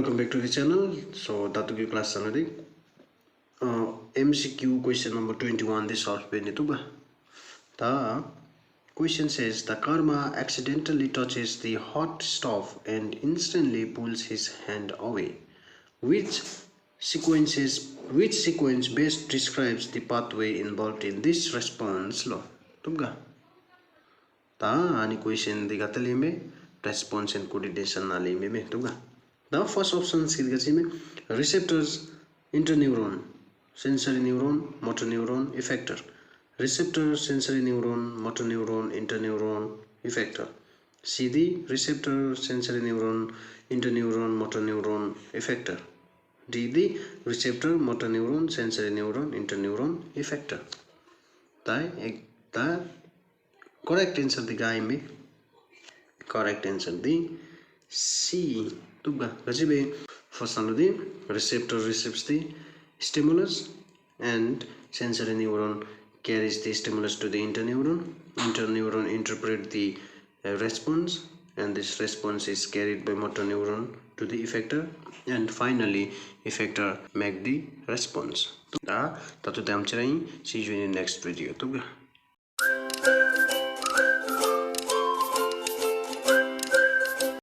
welcome back to the channel. So that will be class salary. MCQ question number 21. This solve pe nituba. The question says the karma accidentally touches the hot stove and instantly pulls his hand away. Which sequence best describes the pathway involved in this response? Lo, tubga. Ta ani question di gatali me response and coordination ali me tubga. The first option is receptors, interneuron, sensory neuron, motor neuron, effector. Receptor, sensory neuron, motor neuron, interneuron, effector. C the receptor, sensory neuron, interneuron, motor neuron, effector. D the receptor, motor neuron, sensory neuron, interneuron, effector. The correct answer the guy me. Correct answer the C. First one the receptor receives the stimulus and sensory neuron carries the stimulus to the interneuron. Interneuron interpret the response and this response is carried by motor neuron to the effector and finally effector make the response. See you in the next video.